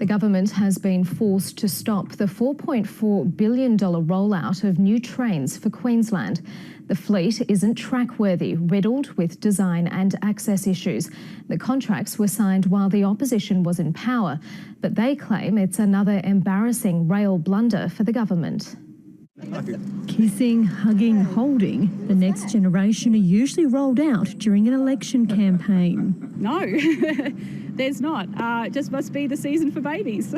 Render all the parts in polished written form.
The government has been forced to stop the $4.4 billion rollout of new trains for Queensland. The fleet isn't track-worthy, riddled with design and access issues. The contracts were signed while the opposition was in power, but they claim it's another embarrassing rail blunder for the government. Kissing, hugging, holding, the next generation are usually rolled out during an election campaign. No, there's not. It just must be the season for babies.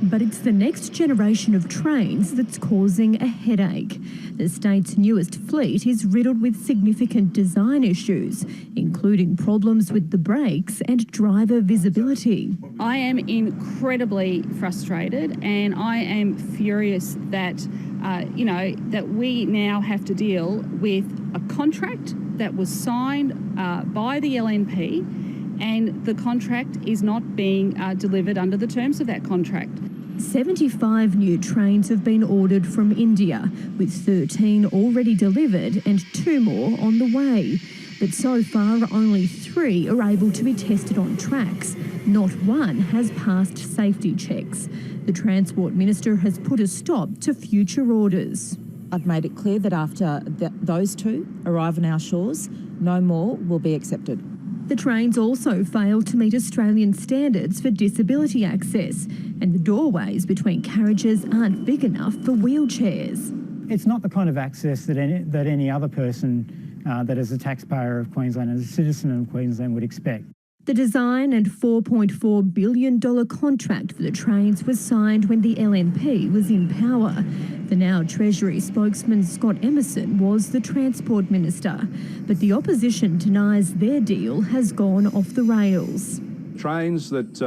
But it's the next generation of trains that's causing a headache. The state's newest fleet is riddled with significant design issues, including problems with the brakes and driver visibility. I am incredibly frustrated, and I am furious that, that we now have to deal with a contract that was signed by the LNP, and the contract is not being delivered under the terms of that contract. 75 new trains have been ordered from India, with 13 already delivered and 2 more on the way. But so far, only 3 are able to be tested on tracks. Not one has passed safety checks. The Transport Minister has put a stop to future orders. I've made it clear that after those 2 arrive on our shores, no more will be accepted. The trains also fail to meet Australian standards for disability access, and the doorways between carriages aren't big enough for wheelchairs. It's not the kind of access that any other person that is a taxpayer of Queensland and a citizen of Queensland would expect. The design and $4.4 billion contract for the trains was signed when the LNP was in power. The now Treasury spokesman Scott Emerson was the Transport Minister, but the opposition denies their deal has gone off the rails. Trains that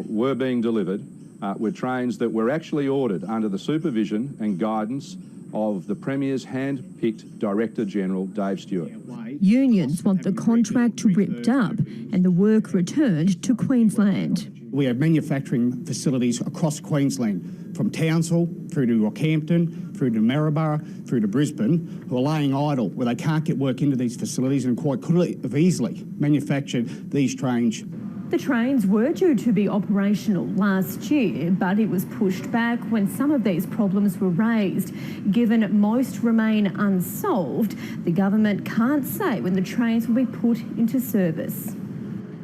were being delivered were trains that were actually ordered under the supervision and guidance of the Premier's hand-picked Director General, Dave Stewart. Unions want the contract ripped up and the work returned to Queensland. We have manufacturing facilities across Queensland, from Townsville through to Rockhampton, through to Maryborough, through to Brisbane, who are laying idle, where they can't get work into these facilities and quite could have easily manufactured these trains. The trains were due to be operational last year, but it was pushed back when some of these problems were raised. Given most remain unsolved, the government can't say when the trains will be put into service.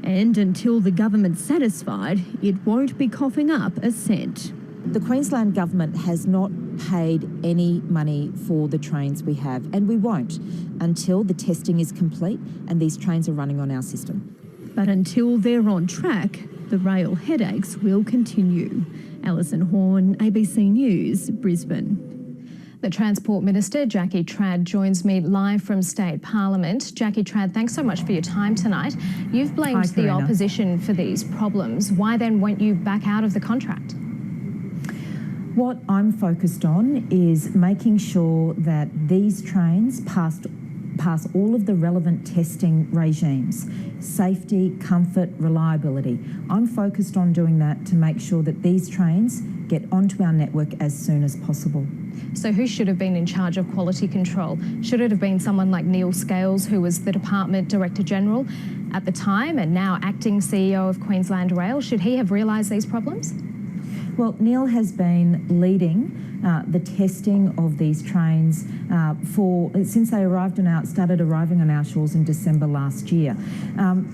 And until the government's satisfied, it won't be coughing up a cent. The Queensland Government has not paid any money for the trains we have, and we won't until the testing is complete and these trains are running on our system. But until they're on track, the rail headaches will continue. Alison Horn, ABC News, Brisbane. The Transport Minister, Jackie Trad, joins me live from State Parliament. Jackie Trad, thanks so much for your time tonight. You've blamed the opposition for these problems. Why then won't you back out of the contract? What I'm focused on is making sure that these trains pass all of the relevant testing regimes: safety, comfort, reliability. I'm focused on doing that to make sure that these trains get onto our network as soon as possible. So who should have been in charge of quality control? Should it have been someone like Neil Scales, who was the Department Director General at the time and now acting CEO of Queensland Rail? Should he have realised these problems? Well, Neil has been leading the testing of these trains since they started arriving on our shores in December last year.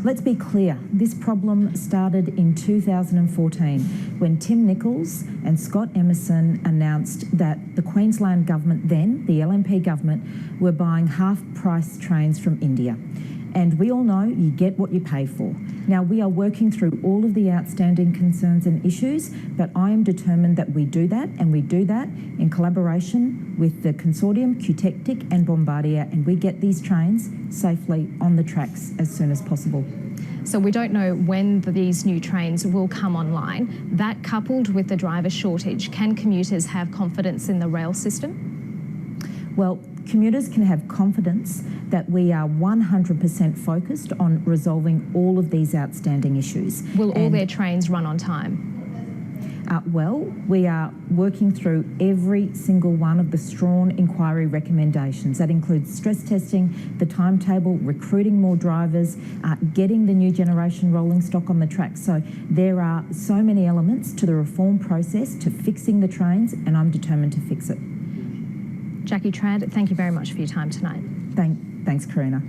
Let's be clear, this problem started in 2014 when Tim Nicholls and Scott Emerson announced that the Queensland Government then, the LNP government, were buying half-price trains from India. And we all know you get what you pay for. Now, we are working through all of the outstanding concerns and issues, but I am determined that we do that, and we do that in collaboration with the consortium, Qtectic and Bombardier, and we get these trains safely on the tracks as soon as possible. So we don't know when these new trains will come online. That coupled with the driver shortage, can commuters have confidence in the rail system? Well, commuters can have confidence that we are 100% focused on resolving all of these outstanding issues. Will all their trains run on time? well. We are working through every single one of the Strawn inquiry recommendations. That includes stress testing, the timetable, recruiting more drivers, getting the new generation rolling stock on the track. So there are so many elements to the reform process, to fixing the trains, and I'm determined to fix it. Jackie Trad, thank you very much for your time tonight. Thanks, Karina.